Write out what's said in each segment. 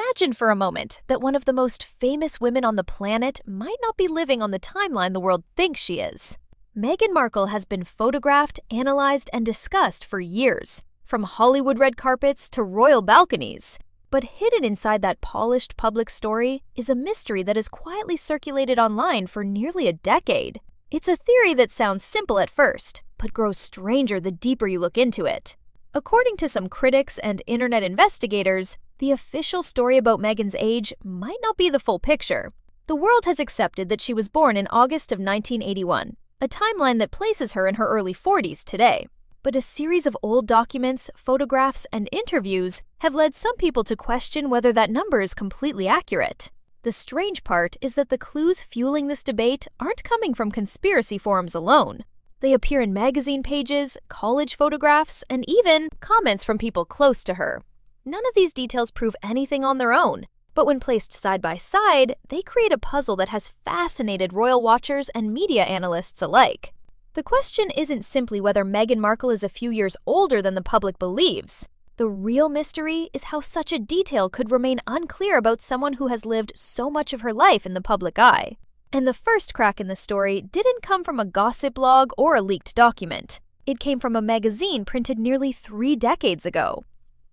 Imagine for a moment that one of the most famous women on the planet might not be living on the timeline the world thinks she is. Meghan Markle has been photographed, analyzed, and discussed for years, from Hollywood red carpets to royal balconies. But hidden inside that polished public story is a mystery that has quietly circulated online for nearly a decade. It's a theory that sounds simple at first, but grows stranger the deeper you look into it. According to some critics and internet investigators, the official story about Meghan's age might not be the full picture. The world has accepted that she was born in August of 1981, a timeline that places her in her early 40s today. But a series of old documents, photographs, and interviews have led some people to question whether that number is completely accurate. The strange part is that the clues fueling this debate aren't coming from conspiracy forums alone. They appear in magazine pages, college photographs, and even comments from people close to her. None of these details prove anything on their own, but when placed side by side, they create a puzzle that has fascinated royal watchers and media analysts alike. The question isn't simply whether Meghan Markle is a few years older than the public believes. The real mystery is how such a detail could remain unclear about someone who has lived so much of her life in the public eye. And the first crack in the story didn't come from a gossip blog or a leaked document. It came from a magazine printed nearly 3 decades ago.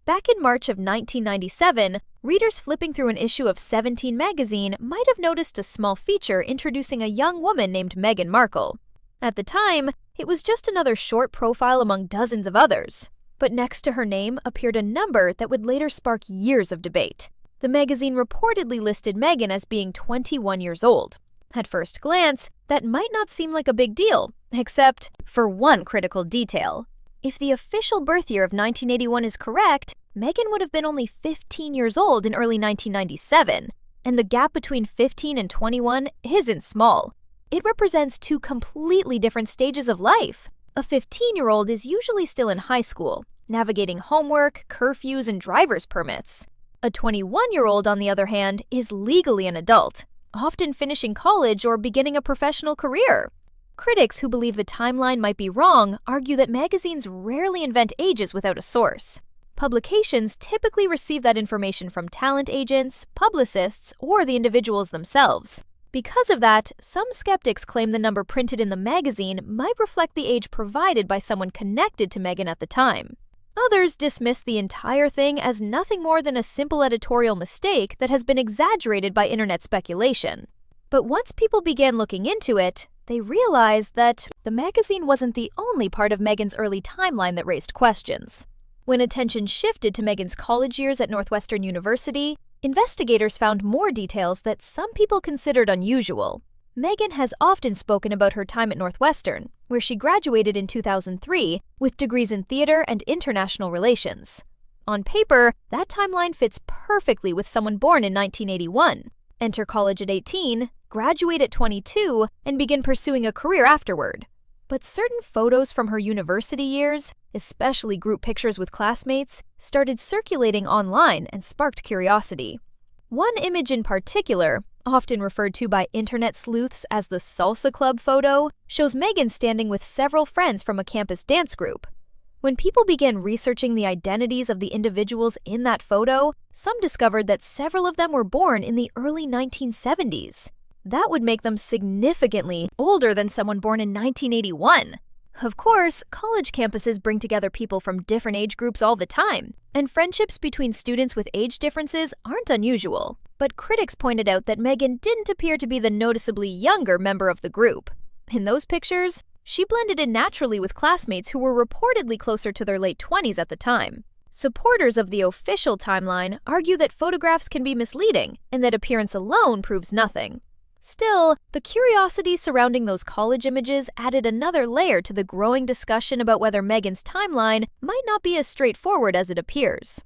Back in March of 1997, readers flipping through an issue of 17 magazine might have noticed a small feature introducing a young woman named Meghan Markle. At the time, it was just another short profile among dozens of others. But next to her name appeared a number that would later spark years of debate. The magazine reportedly listed Meghan as being 21 years old. At first glance, that might not seem like a big deal, except for one critical detail. If the official birth year of 1981 is correct, Meghan would have been only 15 years old in early 1997, and the gap between 15 and 21 isn't small. It represents 2 completely different stages of life. A 15-year-old is usually still in high school, navigating homework, curfews, and driver's permits. A 21-year-old, on the other hand, is legally an adult, often finishing college or beginning a professional career. Critics who believe the timeline might be wrong argue that magazines rarely invent ages without a source. Publications typically receive that information from talent agents, publicists, or the individuals themselves. Because of that, some skeptics claim the number printed in the magazine might reflect the age provided by someone connected to Meghan at the time. Others dismiss the entire thing as nothing more than a simple editorial mistake that has been exaggerated by internet speculation. But once people began looking into it, they realized that the magazine wasn't the only part of Meghan's early timeline that raised questions. When attention shifted to Meghan's college years at Northwestern University, investigators found more details that some people considered unusual. Meghan has often spoken about her time at Northwestern, where she graduated in 2003 with degrees in theater and international relations. On paper, that timeline fits perfectly with someone born in 1981. Enter college at 18, graduate at 22, and begin pursuing a career afterward. But certain photos from her university years, especially group pictures with classmates, started circulating online and sparked curiosity. One image in particular, often referred to by internet sleuths as the Salsa Club photo, shows Meghan standing with several friends from a campus dance group. When people began researching the identities of the individuals in that photo, some discovered that several of them were born in the early 1970s. That would make them significantly older than someone born in 1981. Of course, college campuses bring together people from different age groups all the time, and friendships between students with age differences aren't unusual. But critics pointed out that Meghan didn't appear to be the noticeably younger member of the group. In those pictures, she blended in naturally with classmates who were reportedly closer to their late 20s at the time. Supporters of the official timeline argue that photographs can be misleading and that appearance alone proves nothing. Still, the curiosity surrounding those college images added another layer to the growing discussion about whether Meghan's timeline might not be as straightforward as it appears.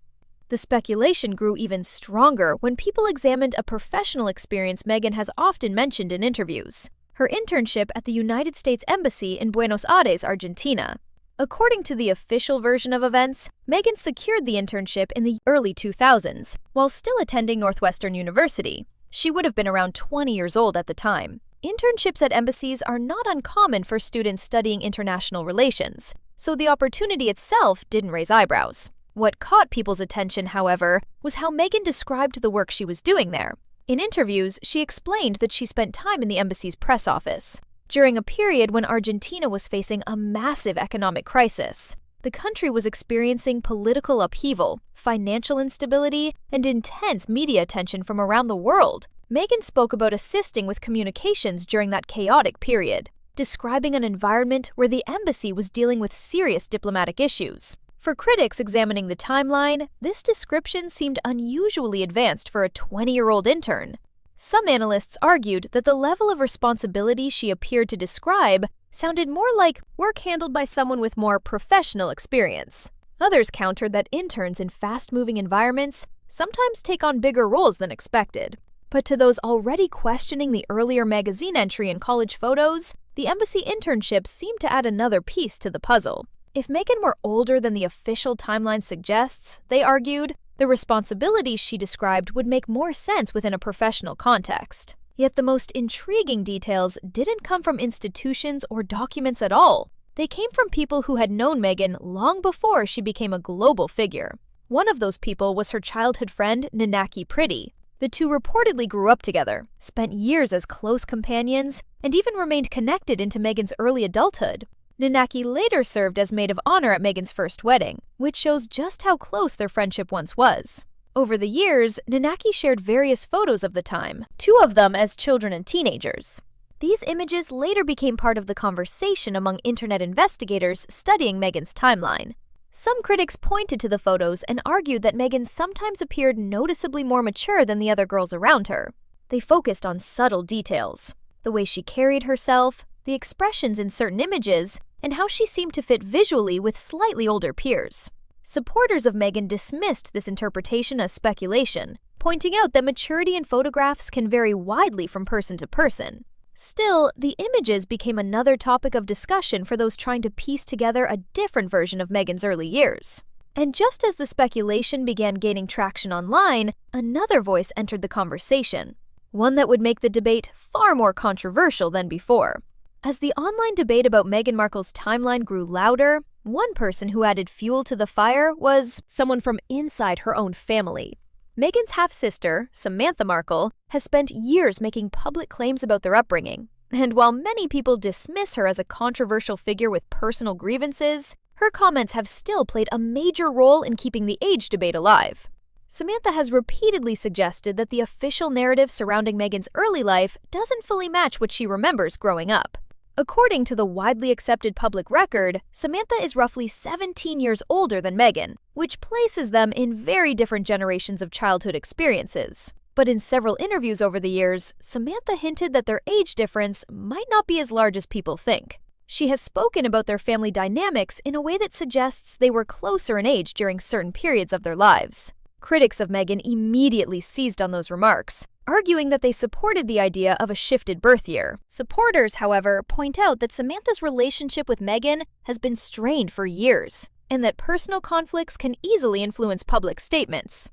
The speculation grew even stronger when people examined a professional experience Meghan has often mentioned in interviews: her internship at the United States Embassy in Buenos Aires, Argentina. According to the official version of events, Meghan secured the internship in the early 2000s while still attending Northwestern University. She would have been around 20 years old at the time. Internships at embassies are not uncommon for students studying international relations, so the opportunity itself didn't raise eyebrows. What caught people's attention, however, was how Meghan described the work she was doing there. In interviews, she explained that she spent time in the embassy's press office during a period when Argentina was facing a massive economic crisis. The country was experiencing political upheaval, financial instability, and intense media attention from around the world. Meghan spoke about assisting with communications during that chaotic period, describing an environment where the embassy was dealing with serious diplomatic issues. For critics examining the timeline, this description seemed unusually advanced for a 20-year-old intern. Some analysts argued that the level of responsibility she appeared to describe sounded more like work handled by someone with more professional experience. Others countered that interns in fast-moving environments sometimes take on bigger roles than expected. But to those already questioning the earlier magazine entry in college photos, the embassy internship seemed to add another piece to the puzzle. If Meghan were older than the official timeline suggests, they argued, the responsibilities she described would make more sense within a professional context. Yet the most intriguing details didn't come from institutions or documents at all. They came from people who had known Meghan long before she became a global figure. One of those people was her childhood friend, Nanaki Pretty. The two reportedly grew up together, spent years as close companions, and even remained connected into Meghan's early adulthood. Nanaki later served as maid of honor at Meghan's first wedding, which shows just how close their friendship once was. Over the years, Nanaki shared various photos of the time, 2 of them as children and teenagers. These images later became part of the conversation among internet investigators studying Meghan's timeline. Some critics pointed to the photos and argued that Meghan sometimes appeared noticeably more mature than the other girls around her. They focused on subtle details, the way she carried herself, the expressions in certain images, and how she seemed to fit visually with slightly older peers. Supporters of Meghan dismissed this interpretation as speculation, pointing out that maturity in photographs can vary widely from person to person. Still, the images became another topic of discussion for those trying to piece together a different version of Meghan's early years. And just as the speculation began gaining traction online, another voice entered the conversation, one that would make the debate far more controversial than before. As the online debate about Meghan Markle's timeline grew louder, one person who added fuel to the fire was someone from inside her own family. Meghan's half-sister, Samantha Markle, has spent years making public claims about their upbringing. And while many people dismiss her as a controversial figure with personal grievances, her comments have still played a major role in keeping the age debate alive. Samantha has repeatedly suggested that the official narrative surrounding Meghan's early life doesn't fully match what she remembers growing up. According to the widely accepted public record, Samantha is roughly 17 years older than Meghan, which places them in very different generations of childhood experiences. But in several interviews over the years, Samantha hinted that their age difference might not be as large as people think. She has spoken about their family dynamics in a way that suggests they were closer in age during certain periods of their lives. Critics of Meghan immediately seized on those remarks, arguing that they supported the idea of a shifted birth year. Supporters, however, point out that Samantha's relationship with Meghan has been strained for years, and that personal conflicts can easily influence public statements.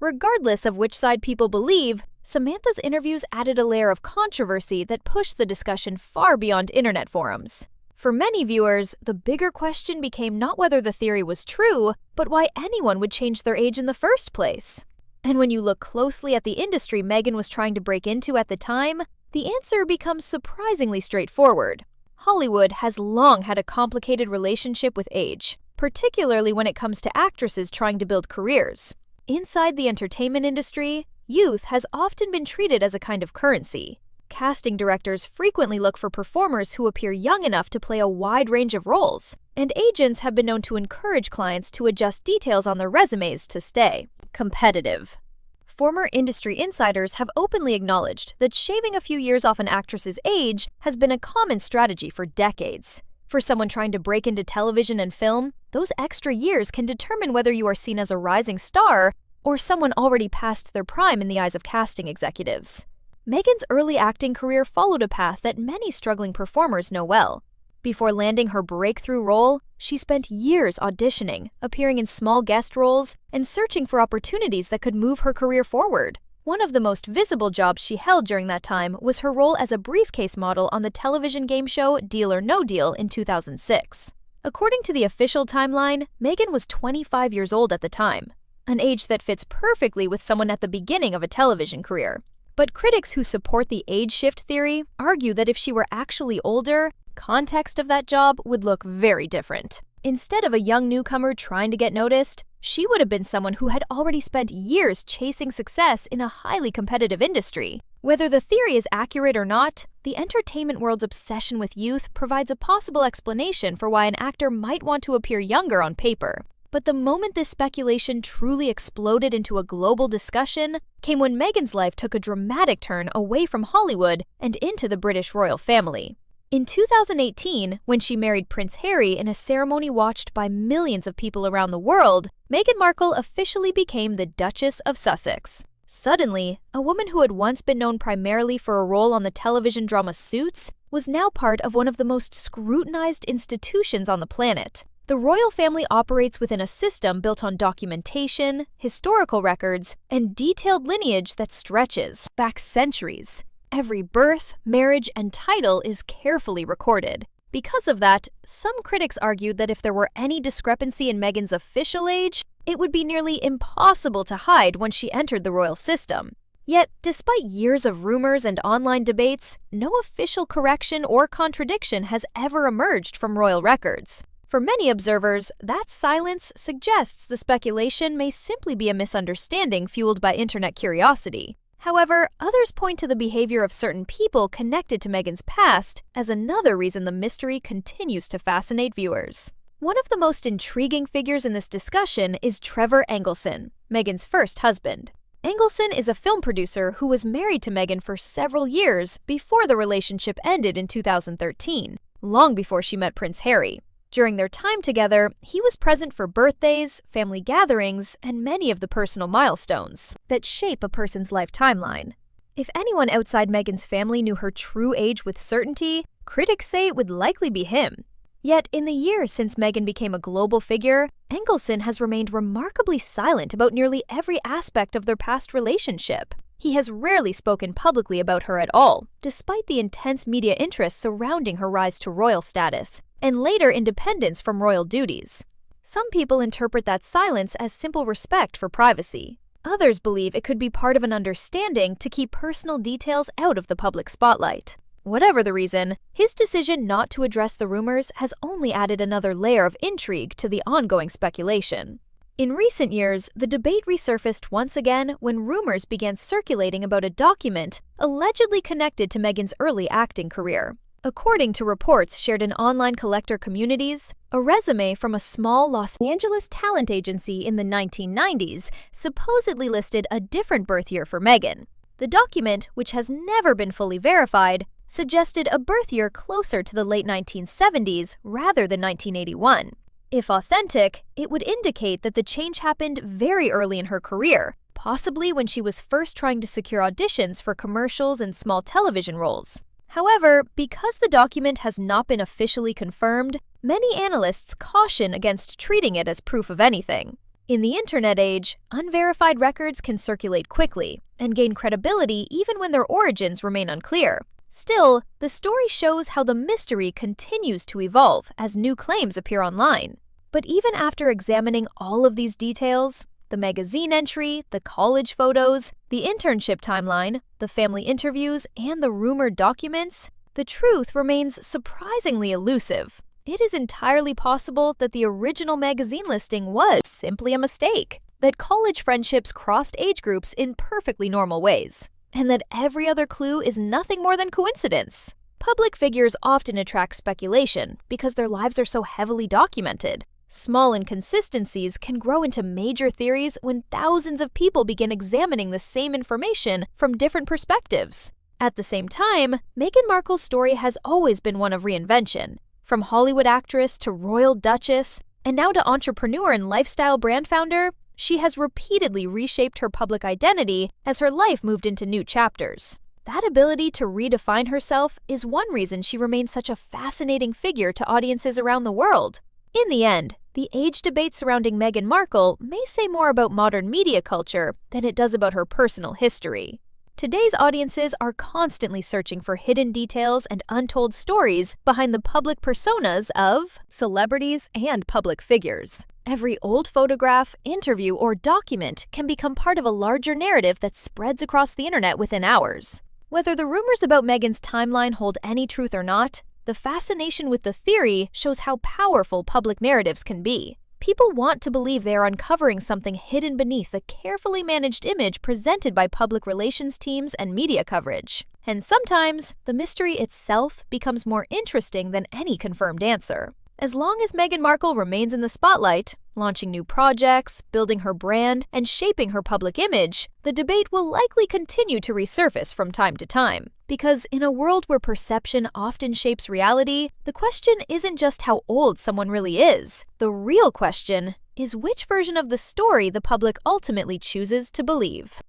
Regardless of which side people believe, Samantha's interviews added a layer of controversy that pushed the discussion far beyond internet forums. For many viewers, the bigger question became not whether the theory was true, but why anyone would change their age in the first place. And when you look closely at the industry Meghan was trying to break into at the time, the answer becomes surprisingly straightforward. Hollywood has long had a complicated relationship with age, particularly when it comes to actresses trying to build careers. Inside the entertainment industry, youth has often been treated as a kind of currency. Casting directors frequently look for performers who appear young enough to play a wide range of roles, and agents have been known to encourage clients to adjust details on their resumes to stay competitive. Former industry insiders have openly acknowledged that shaving a few years off an actress's age has been a common strategy for decades. For someone trying to break into television and film, those extra years can determine whether you are seen as a rising star or someone already past their prime in the eyes of casting executives. Meghan's early acting career followed a path that many struggling performers know well. Before landing her breakthrough role, she spent years auditioning, appearing in small guest roles, and searching for opportunities that could move her career forward. One of the most visible jobs she held during that time was her role as a briefcase model on the television game show Deal or No Deal in 2006. According to the official timeline, Meghan was 25 years old at the time, an age that fits perfectly with someone at the beginning of a television career. But critics who support the age shift theory argue that if she were actually older, context of that job would look very different. Instead of a young newcomer trying to get noticed, she would have been someone who had already spent years chasing success in a highly competitive industry. Whether the theory is accurate or not, the entertainment world's obsession with youth provides a possible explanation for why an actor might want to appear younger on paper. But the moment this speculation truly exploded into a global discussion came when Meghan's life took a dramatic turn away from Hollywood and into the British royal family. In 2018, when she married Prince Harry in a ceremony watched by millions of people around the world, Meghan Markle officially became the Duchess of Sussex. Suddenly, a woman who had once been known primarily for a role on the television drama Suits was now part of one of the most scrutinized institutions on the planet. The royal family operates within a system built on documentation, historical records, and detailed lineage that stretches back centuries. Every birth, marriage, and title is carefully recorded. Because of that, some critics argued that if there were any discrepancy in Meghan's official age, it would be nearly impossible to hide once she entered the royal system. Yet, despite years of rumors and online debates, no official correction or contradiction has ever emerged from royal records. For many observers, that silence suggests the speculation may simply be a misunderstanding fueled by internet curiosity. However, others point to the behavior of certain people connected to Meghan's past as another reason the mystery continues to fascinate viewers. One of the most intriguing figures in this discussion is Trevor Engelson, Meghan's first husband. Engelson is a film producer who was married to Meghan for several years before the relationship ended in 2013, long before she met Prince Harry. During their time together, he was present for birthdays, family gatherings, and many of the personal milestones that shape a person's life timeline. If anyone outside Meghan's family knew her true age with certainty, critics say it would likely be him. Yet, in the years since Meghan became a global figure, Engelson has remained remarkably silent about nearly every aspect of their past relationship. He has rarely spoken publicly about her at all, despite the intense media interest surrounding her rise to royal status and later independence from royal duties. Some people interpret that silence as simple respect for privacy. Others believe it could be part of an understanding to keep personal details out of the public spotlight. Whatever the reason, his decision not to address the rumors has only added another layer of intrigue to the ongoing speculation. In recent years, the debate resurfaced once again when rumors began circulating about a document allegedly connected to Meghan's early acting career. According to reports shared in online collector communities, a resume from a small Los Angeles talent agency in the 1990s supposedly listed a different birth year for Meghan. The document, which has never been fully verified, suggested a birth year closer to the late 1970s rather than 1981. If authentic, it would indicate that the change happened very early in her career, possibly when she was first trying to secure auditions for commercials and small television roles. However, because the document has not been officially confirmed, many analysts caution against treating it as proof of anything. In the internet age, unverified records can circulate quickly and gain credibility even when their origins remain unclear. Still, the story shows how the mystery continues to evolve as new claims appear online. But even after examining all of these details, the magazine entry, the college photos, the internship timeline, the family interviews, and the rumored documents, the truth remains surprisingly elusive. It is entirely possible that the original magazine listing was simply a mistake, that college friendships crossed age groups in perfectly normal ways, and that every other clue is nothing more than coincidence. Public figures often attract speculation because their lives are so heavily documented. Small inconsistencies can grow into major theories when thousands of people begin examining the same information from different perspectives. At the same time, Meghan Markle's story has always been one of reinvention. From Hollywood actress to royal duchess, and now to entrepreneur and lifestyle brand founder, she has repeatedly reshaped her public identity as her life moved into new chapters. That ability to redefine herself is one reason she remains such a fascinating figure to audiences around the world. In the end, the age debate surrounding Meghan Markle may say more about modern media culture than it does about her personal history. Today's audiences are constantly searching for hidden details and untold stories behind the public personas of celebrities and public figures. Every old photograph, interview, or document can become part of a larger narrative that spreads across the internet within hours. Whether the rumors about Meghan's timeline hold any truth or not, the fascination with the theory shows how powerful public narratives can be. People want to believe they are uncovering something hidden beneath the carefully managed image presented by public relations teams and media coverage. And sometimes, the mystery itself becomes more interesting than any confirmed answer. As long as Meghan Markle remains in the spotlight, launching new projects, building her brand, and shaping her public image, the debate will likely continue to resurface from time to time. Because in a world where perception often shapes reality, the question isn't just how old someone really is. The real question is which version of the story the public ultimately chooses to believe.